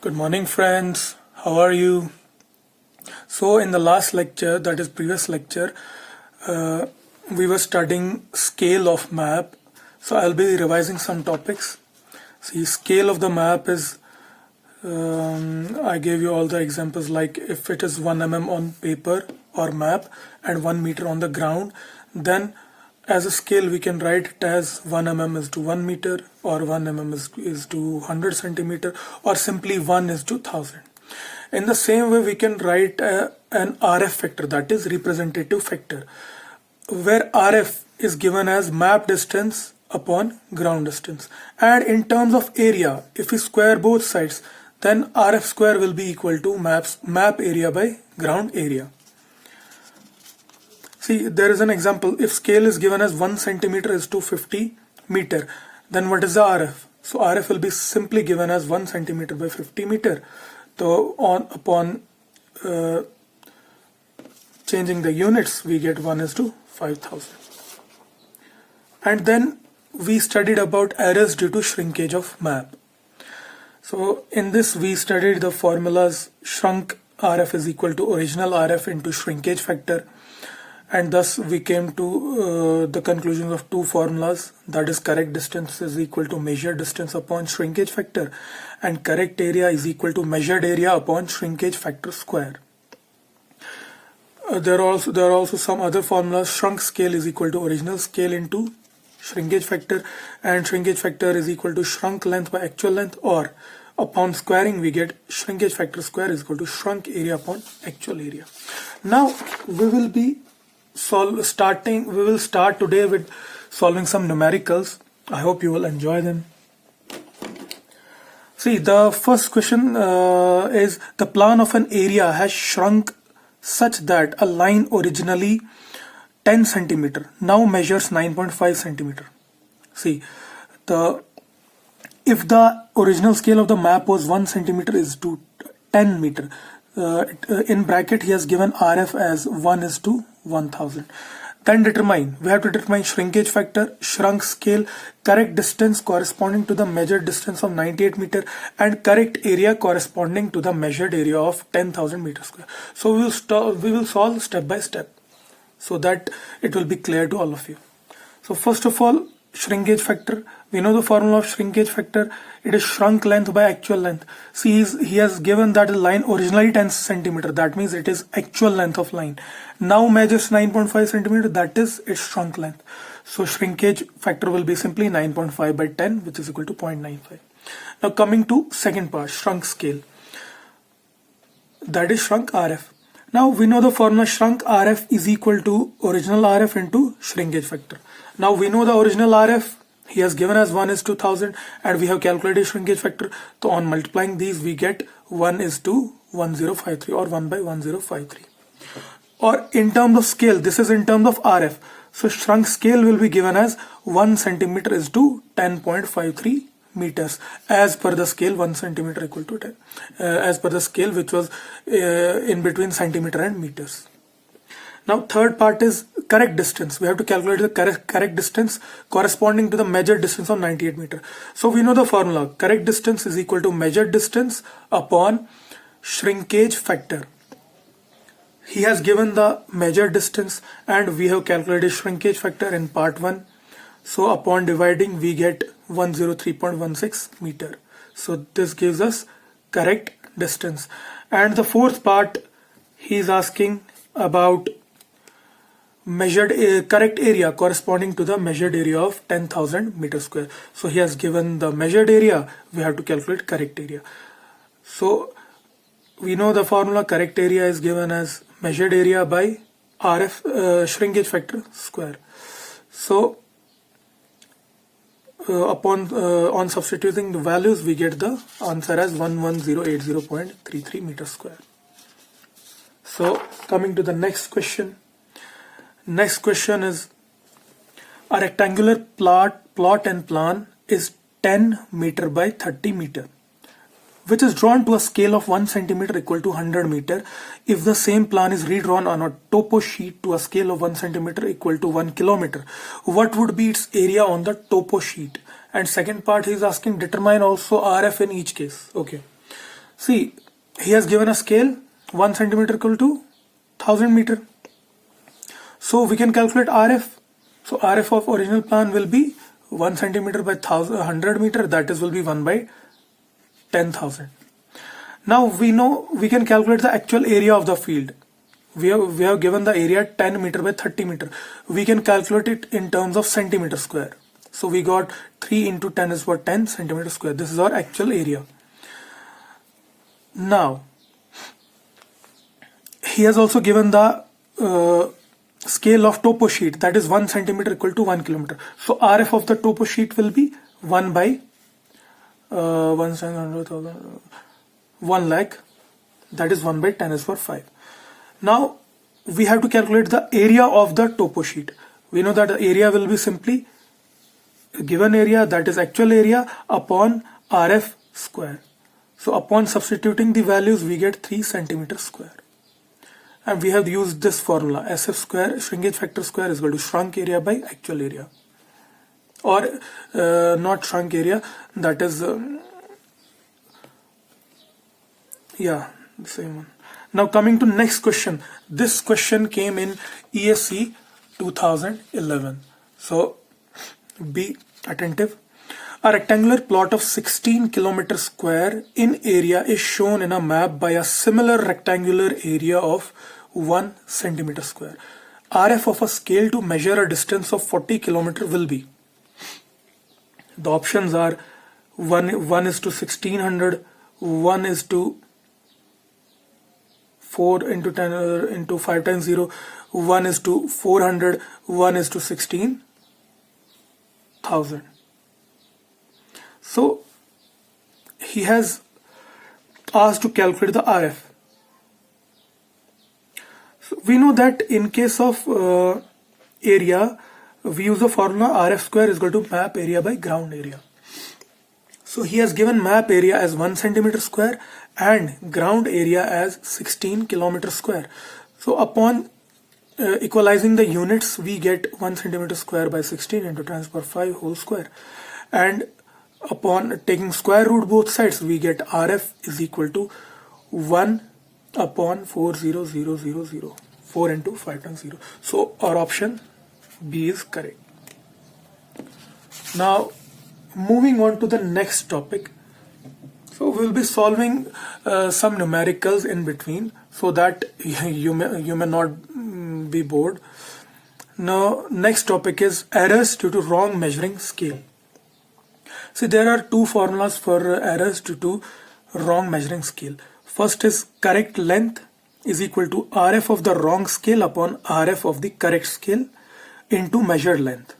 Good morning, friends. How are you? So in the last lecture, that is previous lecture, we were studying scale of map. So I'll be revising some topics. See, scale of the map is, I gave you all the examples, like if it is 1 mm on paper or map and 1 meter on the ground, then as a scale we can write it as 1 mm is to 1 meter, or 1 mm is to 100 centimeter, or simply 1 is to 1000. In the same way, we can write an RF factor, that is representative factor, where RF is given as map distance upon ground distance. And in terms of area, if we square both sides, then RF square will be equal to map area by ground area. See, there is an example. If scale is given as 1 centimeter is to 50 meter, then what is the RF? So RF will be simply given as 1 centimeter by 50 meter. So upon changing the units, we get 1 is to 5000. And then we studied about errors due to shrinkage of map. So in this we studied the formulas shrunk RF is equal to original RF into shrinkage factor, and thus we came to the conclusions of two formulas, that is correct distance is equal to measured distance upon shrinkage factor, and correct area is equal to measured area upon shrinkage factor square. There are also some other formulas. Shrunk scale is equal to original scale into shrinkage factor, and shrinkage factor is equal to shrunk length by actual length, or upon squaring we get shrinkage factor square is equal to shrunk area upon actual area. Now we will start today with solving some numericals. I hope you will enjoy them. See, the first question is the plan of an area has shrunk such that a line originally 10 centimeter now measures 9.5 centimeter. See, if the original scale of the map was 1 centimeter is to 10 meter, in bracket he has given RF as 1 is to 1000. Then we have to determine shrinkage factor, shrunk scale, correct distance corresponding to the measured distance of 98 meter, and correct area corresponding to the measured area of 10,000 meter square. So we will solve step by step so that it will be clear to all of you. So first of all, shrinkage factor. We know the formula of shrinkage factor. It is shrunk length by actual length. See, he has given that line originally 10 centimeter. That means it is actual length of line. Now measures 9.5 centimeter. That is its shrunk length. So shrinkage factor will be simply 9.5 by 10, which is equal to 0.95. Now coming to second part, shrunk scale. That is shrunk RF. Now we know the formula shrunk RF is equal to original RF into shrinkage factor. Now we know the original RF, he has given us 1 is to 1000, and we have calculated shrinkage factor. So on multiplying these we get 1 is to 1053, or 1 by 1053. Or in terms of scale, this is in terms of RF. So shrunk scale will be given as 1 centimeter is to 10.53 meters, as per the scale 1 centimeter equal to 10, as per the scale which was in between centimeter and meters. Now third part is correct distance. We have to calculate the correct distance corresponding to the measured distance of 98 meter. So we know the formula, correct distance is equal to measured distance upon shrinkage factor. He has given the measured distance and we have calculated shrinkage factor in part 1. So upon dividing we get 103.16 meter. So this gives us correct distance. And the fourth part, he is asking about measured correct area corresponding to the measured area of 10,000 meter square. So he has given the measured area, we have to calculate correct area. So we know the formula, correct area is given as measured area by RF shrinkage factor square. So on substituting the values we get the answer as 11080.33 meter square. So coming to the next question. Next question is a rectangular plot and plan is 10 meter by 30 meter, which is drawn to a scale of 1 centimeter equal to 100 meter. If the same plan is redrawn on a topo sheet to a scale of 1 centimeter equal to 1 kilometer, what would be its area on the topo sheet? And second part, he is asking determine also RF in each case. Okay. See, he has given a scale 1 centimeter equal to 1000 meter. So we can calculate RF. So RF of original plan will be 1 centimeter by 100 meter, that is will be 1 by 10,000. Now we know we can calculate the actual area of the field. We have given the area 10 meter by 30 meter. We can calculate it in terms of centimeter square. So we got 3 into 10 is what, 10 centimeter square. This is our actual area. Now he has also given the scale of topo sheet, that is 1 centimeter equal to 1 kilometer. So RF of the topo sheet will be 1 by 1 lakh, that is 1 by 10 is for 5. Now we have to calculate the area of the topo sheet. We know that the area will be simply given area, that is actual area, upon RF square. So upon substituting the values we get 3 centimeter square. And we have used this formula, SF square, shrinkage factor square is equal to shrunk area by actual area. Or not shrunk area, that is the same one. Now coming to next question. This question came in ESE 2011. So be attentive. A rectangular plot of 16 km square in area is shown in a map by a similar rectangular area of 1 centimeter square. RF of a scale to measure a distance of 40 km will be. The options are 1 is to 1600, 1 is to 4 into 10 into 5 times 0, 1 is to 400, 1 is to 16,000. So he has asked to calculate the RF. So we know that in case of area, we use the formula RF square is equal to map area by ground area. So he has given map area as 1 centimeter square and ground area as 16 kilometer square. So upon equalizing the units, we get 1 centimeter square by 16 into 10 to the power 5 whole square. And upon taking square root both sides, we get RF is equal to 1 upon 40000, 4 into 5 times 0. So our option B is correct. Now moving on to the next topic. So we'll be solving some numericals in between so that you may not be bored. Now next topic is errors due to wrong measuring scale. See, there are two formulas for errors due to wrong measuring scale. First is correct length is equal to RF of the wrong scale upon RF of the correct scale into measured length.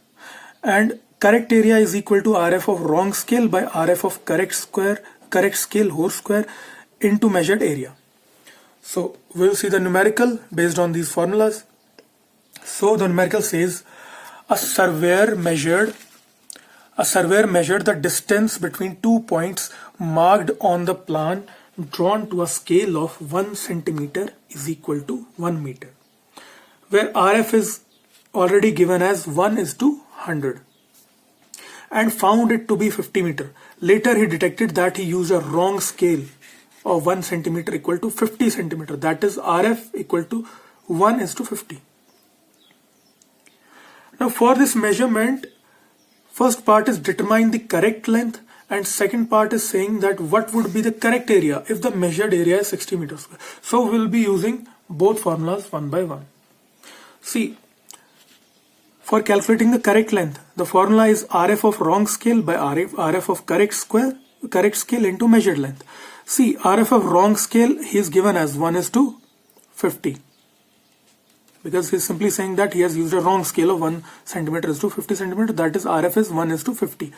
And correct area is equal to RF of wrong scale by RF of correct scale whole square into measured area. So we'll see the numerical based on these formulas. So the numerical says a surveyor measured the distance between 2 points marked on the plan drawn to a scale of 1 centimeter is equal to 1 meter, where RF is already given as 1 is to 100 and found it to be 50 meter. Later he detected that he used a wrong scale of 1 centimeter equal to 50 centimeter, that is RF equal to 1 is to 50. Now for this measurement, first part is determine the correct length and second part is saying that what would be the correct area if the measured area is 60 meters square. So we'll be using both formulas one by one. See, for calculating the correct length, the formula is RF of wrong scale by RF of correct scale into measured length. See, RF of wrong scale he is given as 1 is to 50. Because he is simply saying that he has used a wrong scale of 1 centimeter is to 50 centimeter, that is RF is 1 is to 50.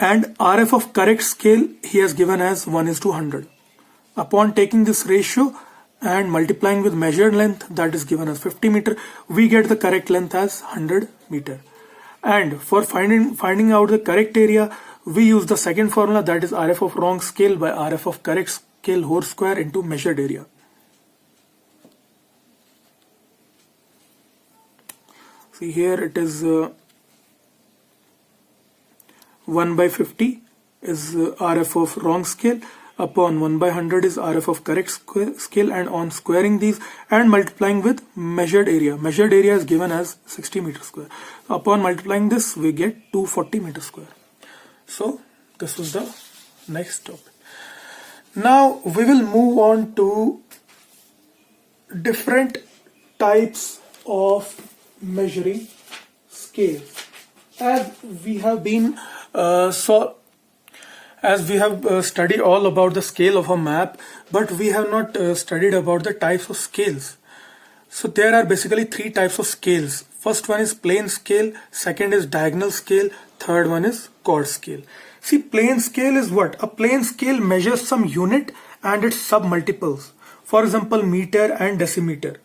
And RF of correct scale he has given as 1 is to 100. Upon taking this ratio and multiplying with measured length, that is given as 50 meter, we get the correct length as 100 meter. And for finding out the correct area, we use the second formula, that is RF of wrong scale by RF of correct scale whole square into measured area. See, here it is 1 by 50 is RF of wrong scale, upon 1 by 100 is RF of correct scale, and on squaring these and multiplying with measured area is given as 60 meter square. Upon multiplying this we get 240 meter square. So this was the next topic. Now we will move on to different types of measuring scales. As we have studied all about the scale of a map, but we have not studied about the types of scales. So there are basically three types of scales. First one is plane scale, second is diagonal scale, third one is chord scale. See, plane scale is what? A plane scale measures some unit and its sub-multiples. For example, meter and decimeter.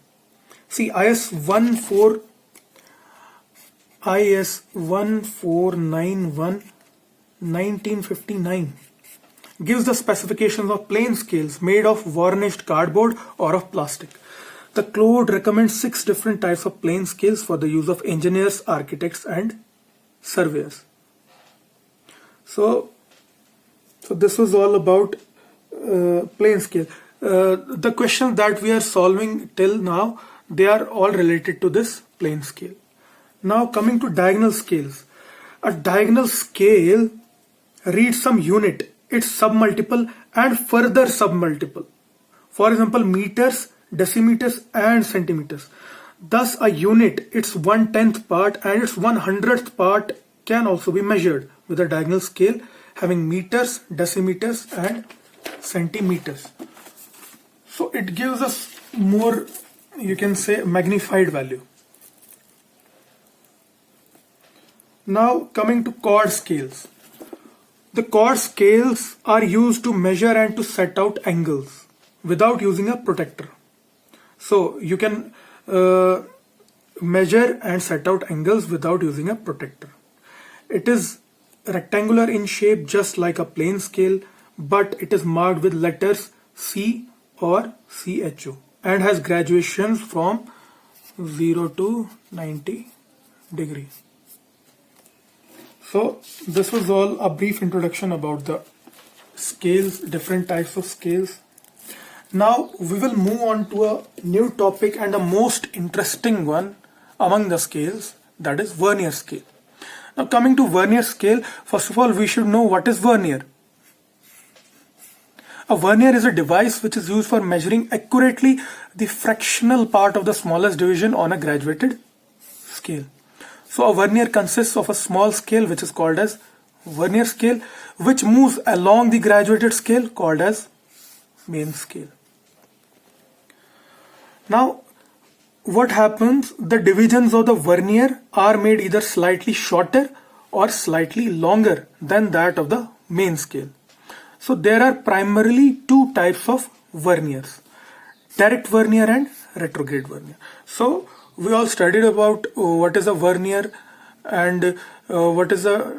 See, IS 1491 1959 gives the specifications of plane scales made of varnished cardboard or of plastic. The code recommends 6 different types of plane scales for the use of engineers, architects and surveyors. So this was all about plane scale. The questions that we are solving till now, they are all related to this plane scale. Now coming to diagonal scales. A diagonal scale reads some unit, its submultiple and further submultiple. For example, meters, decimeters and centimeters. Thus a unit, its 1/10th part and its 1/100th part can also be measured with a diagonal scale having meters, decimeters and centimeters. So it gives us more, you can say, magnified value. Now coming to chord scales. The chord scales are used to measure and to set out angles without using a protractor. So you can measure and set out angles without using a protractor. It is rectangular in shape just like a plane scale, but it is marked with letters C or CHO and has graduations from 0 to 90 degrees. So this was all a brief introduction about the scales, different types of scales. Now we will move on to a new topic and the most interesting one among the scales, that is vernier scale. Now coming to vernier scale, first of all we should know what is vernier. A vernier is a device which is used for measuring accurately the fractional part of the smallest division on a graduated scale. So a vernier consists of a small scale which is called as vernier scale, which moves along the graduated scale called as main scale. Now what happens, the divisions of the vernier are made either slightly shorter or slightly longer than that of the main scale. So there are primarily two types of verniers, direct vernier and retrograde vernier. So we all studied about what is a vernier and what is a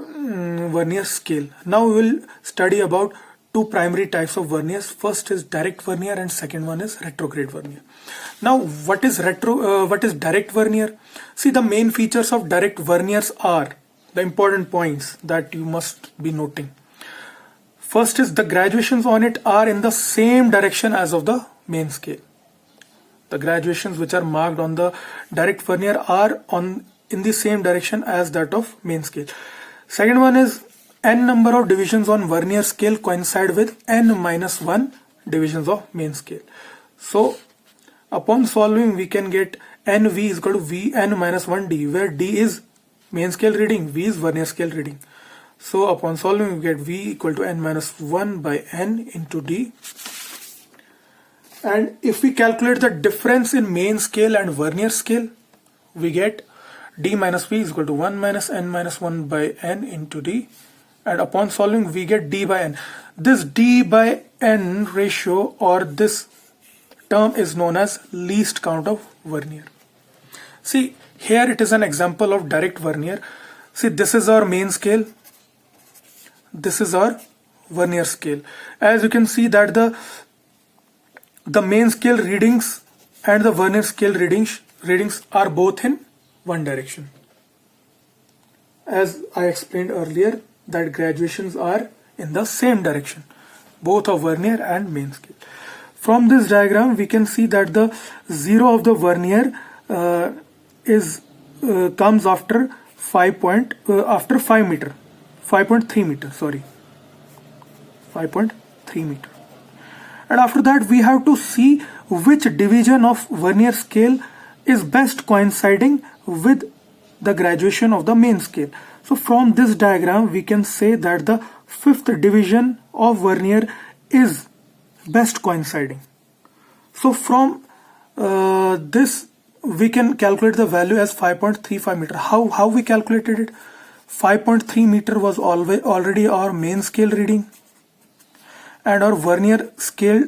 vernier scale. Now we will study about two primary types of verniers. First is direct vernier and second one is retrograde vernier. Now what is direct vernier? See, the main features of direct verniers are the important points that you must be noting. First is the graduations on it are in the same direction as of the main scale. The graduations which are marked on the direct vernier are in the same direction as that of main scale. Second one is n number of divisions on vernier scale coincide with n-1 divisions of main scale. So upon solving we can get nv is equal to vn-1d, where d is main scale reading, v is vernier scale reading. So upon solving we get v equal to n-1 by n into d. And if we calculate the difference in main scale and vernier scale, we get d minus v is equal to 1 minus n-1 by n into d. And upon solving we get d by n. This d by n ratio or this term is known as least count of vernier. See, here it is an example of direct vernier. See, this is our main scale. This is our vernier scale. As you can see that the main scale readings and the vernier scale readings are both in one direction. As I explained earlier, that graduations are in the same direction, both of vernier and main scale. From this diagram, we can see that the zero of the vernier comes after 5 meter, 5.3 meter, sorry, 5.3 meter. And after that, we have to see which division of vernier scale is best coinciding with the graduation of the main scale. So from this diagram, we can say that the fifth division of vernier is best coinciding. So from this, we can calculate the value as 5.35 meter. How we calculated it? 5.3 meter was already our main scale reading, and our vernier scale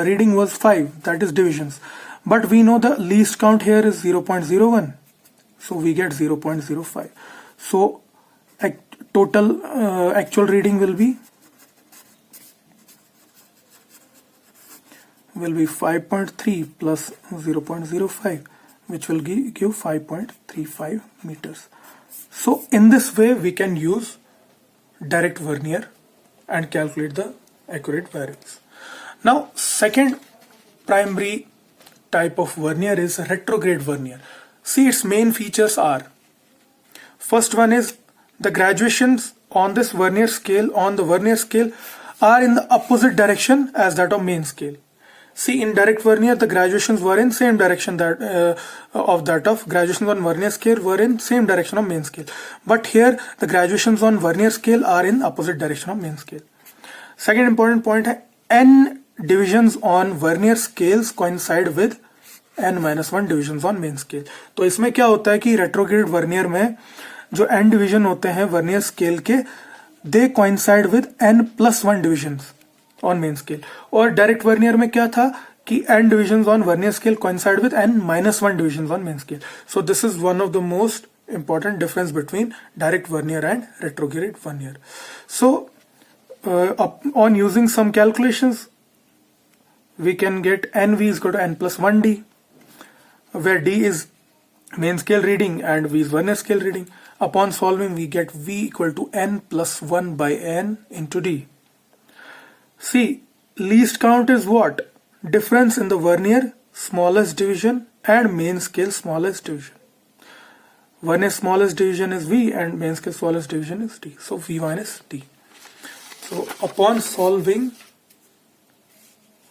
reading was 5, that is divisions. But we know the least count here is 0.01, so we get 0.05. So total actual reading will be 5.3 plus 0.05, which will give 5.35 meters. So in this way, we can use direct vernier and calculate the accurate values. Now, second primary type of vernier is retrograde vernier. See, its main features are, first one is the graduations on this vernier scale, are in the opposite direction as that of main scale. See, in direct vernier, the graduations were in same direction graduations on vernier scale were in same direction of main scale. But here, the graduations on vernier scale are in opposite direction of main scale. Second important point है, n divisions on vernier scales coincide with n-1 divisions on main scale. तो इसमें क्या होता है कि retrograde vernier में जो n division होते हैं vernier scale के, they coincide with n+1 divisions on main scale. और direct vernier में क्या था कि n divisions on vernier scale coincide with n-1 divisions on main scale. So this is one of the most important difference between direct vernier and retrograde vernier. So on using some calculations, we can get NV is equal to n+1D, where D is main scale reading and V is vernier scale reading. Upon solving, we get V equal to n+1 by n into D. See, least count is what? Difference in the vernier smallest division and main scale smallest division. Vernier smallest division is V and main scale smallest division is D. So V minus D. So upon solving,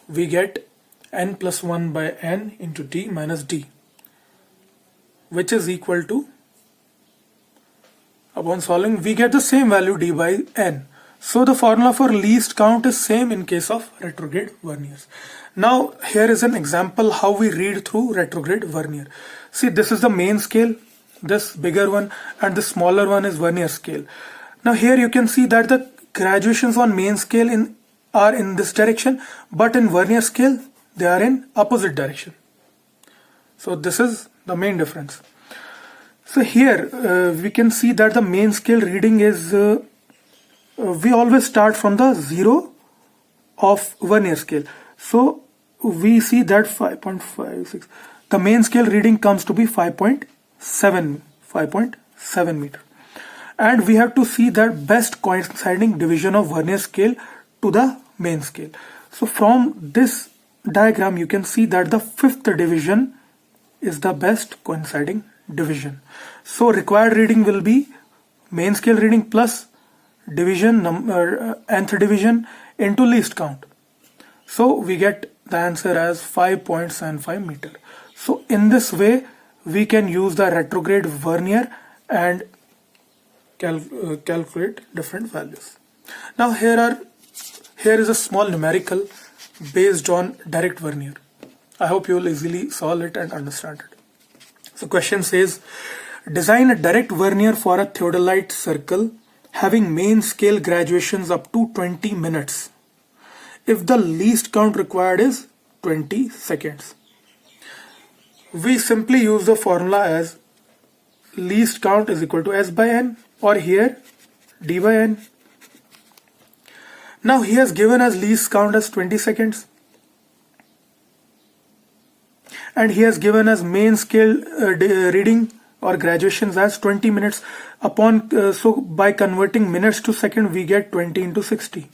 we get n+1 by n into D minus D, which is equal to, upon solving, we get the same value D by n. So the formula for least count is same in case of retrograde verniers. Now here is an example how we read through retrograde vernier. See, this is the main scale, this bigger one, and the smaller one is vernier scale. Now here you can see that the graduations on main scale are in this direction, but in vernier scale they are in opposite direction. So this is the main difference. So here we can see that the main scale reading is, we always start from the 0 of vernier scale. So we see that 5.56, the main scale reading comes to be 5.7 meter. And we have to see that best coinciding division of vernier scale to the main scale. So from this diagram, you can see that the fifth division is the best coinciding division. So required reading will be main scale reading plus division nth division into least count. So we get the answer as 5.75 meter. So in this way, we can use the retrograde vernier and calculate different values. Now here is a small numerical based on direct vernier. I hope you will easily solve it and understand it. So question says, design a direct vernier for a theodolite circle having main scale graduations up to 20 minutes if the least count required is 20 seconds. We simply use the formula as least count is equal to S by N, or here D by N. Now he has given us least count as 20 seconds. And he has given us main scale reading or graduations as 20 minutes upon, so by converting minutes to second, we get 20 into 60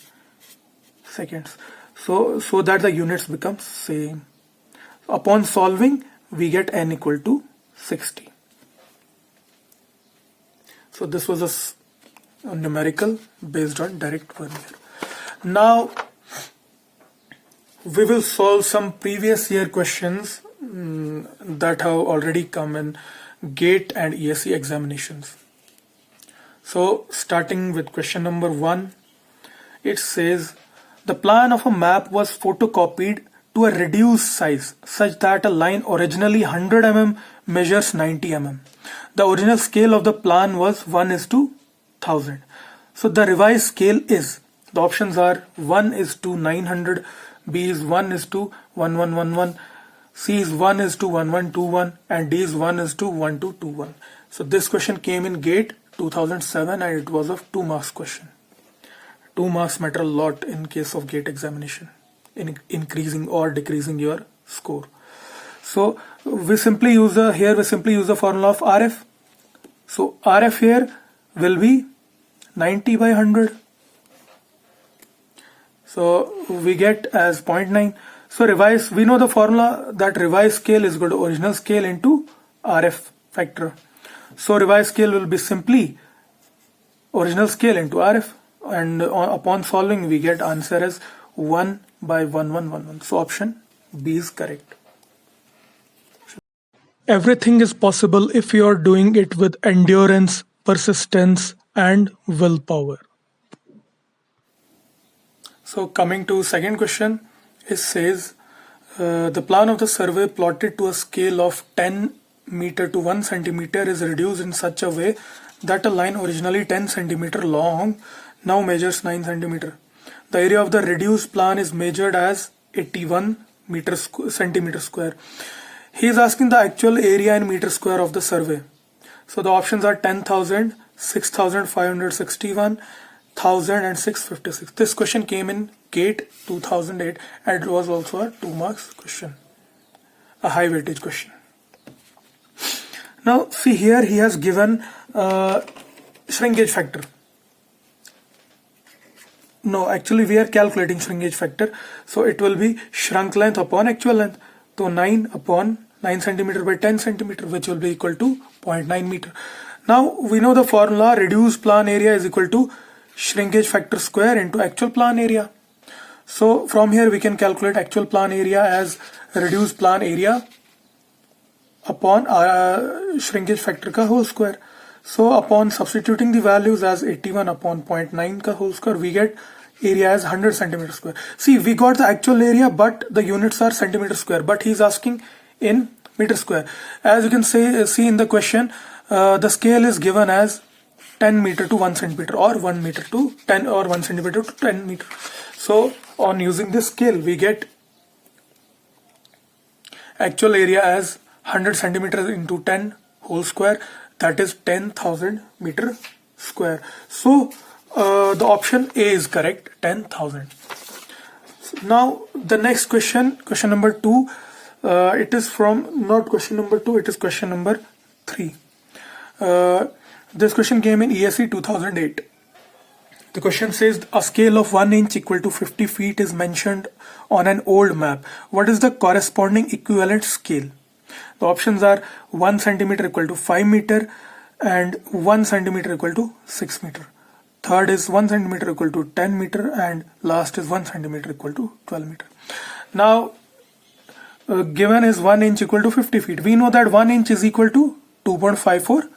seconds. So that the units become same. Upon solving, we get n equal to 60. So this was a numerical based on direct vernier. Now we will solve some previous year questions that have already come in GATE and ESE examinations. So starting with question number 1, it says the plan of a map was photocopied to a reduced size such that a line originally 100 mm measures 90 mm. The original scale of the plan was 1:1000. So the revised scale is, the options are 1:900, B is 1:1111, C is 1:1121, and D is 1:1221. So this question came in GATE 2007 and it was a 2 marks question. 2 marks matter a lot in case of GATE examination, in increasing or decreasing your score. So we simply use the formula of RF. So RF here will be 90 by 100. So we get as 0.9. So revise, we know the formula that revised scale is equal to original scale into RF factor. So revised scale will be simply original scale into RF, and upon solving we get answer as 1 by 1111. So option B is correct. Everything is possible if you are doing it with endurance, persistence, and willpower. So coming to second question, it says the plan of the survey plotted to a scale of 10 meter to 1 centimeter is reduced in such a way that a line originally 10 centimeter long now measures 9 centimeter. The area of the reduced plan is measured as 81 centimeter square. He is asking the actual area in meter square of the survey. So the options are 10,000, 6,561, 1,000 and 656. This question came in GATE 2008 and it was also a 2 marks question, a high weightage question. Now see here he has given shrinkage factor. No, actually we are calculating shrinkage factor. So it will be shrunk length upon actual length. So 9 upon 9 centimeter by 10 centimeter, which will be equal to 0.9 meter. Now we know the formula, reduced plan area is equal to shrinkage factor square into actual plan area. So from here we can calculate actual plan area as reduced plan area upon shrinkage factor ka whole square. So upon substituting the values as 81 upon 0.9 ka whole square, we get area as 100 centimeter square. See, we got the actual area but the units are centimeter square, but he is asking in meter square. As you can see in the question, the scale is given as 10 meter to 1 centimeter or 1 meter to 10 or 1 centimeter to 10 meter. So on using this scale we get actual area as 100 centimeters into 10 whole square, that is 10,000 meter square. So the option A is correct, 10,000. Now the next question, question number 2, it is from not question number 2, it is question number 3. This question came in ESE 2008. The question says a scale of 1 inch equal to 50 feet is mentioned on an old map. What is the corresponding equivalent scale? The options are 1 centimeter equal to 5 meter and 1 centimeter equal to 6 meter. Third is 1 centimeter equal to 10 meter and last is 1 centimeter equal to 12 meter. Now given is 1 inch equal to 50 feet. We know that 1 inch is equal to 2.54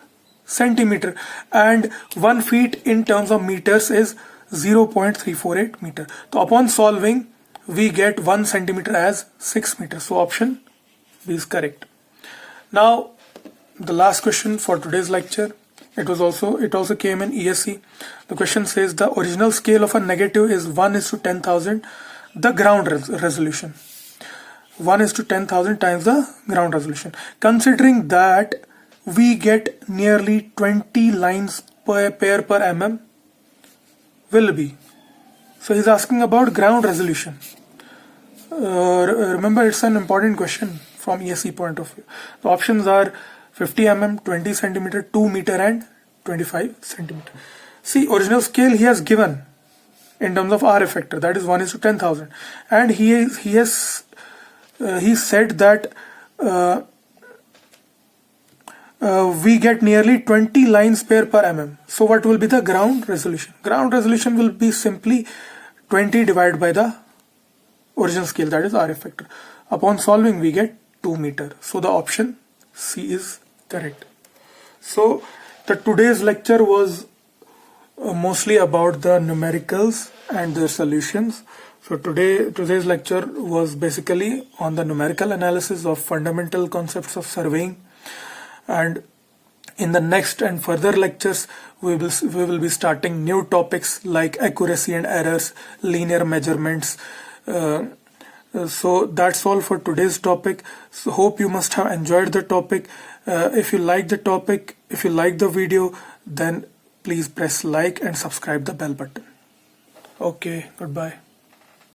centimeter and 1 feet in terms of meters is 0.348 meter. So upon solving we get 1 centimeter as 6 meters. So option B is correct. Now the last question for today's lecture, it also came in ESE. The question says the original scale of a negative is 1:10,000 the ground resolution. 1:10,000 times the ground resolution. Considering that we get nearly 20 lines per mm will be. So he's asking about ground resolution. Remember, it's an important question from ESE point of view. The options are 50 mm, 20 centimeter, 2 meter and 25 centimeter. See, original scale he has given in terms of RF factor, that is 1:10,000, and he said that we get nearly 20 lines pair per mm. So what will be the ground resolution? Ground resolution will be simply 20 divided by the original scale, that is RF factor. Upon solving we get 2 meter. So the option C is correct. So the today's lecture was mostly about the numericals and their solutions. So today's lecture was basically on the numerical analysis of fundamental concepts of surveying, and in the next and further lectures we will be starting new topics like accuracy and errors, linear measurements. So that's all for today's topic. So hope you must have enjoyed the topic. If you like the topic, if you like the video, then please press like and subscribe the bell button. Okay, goodbye.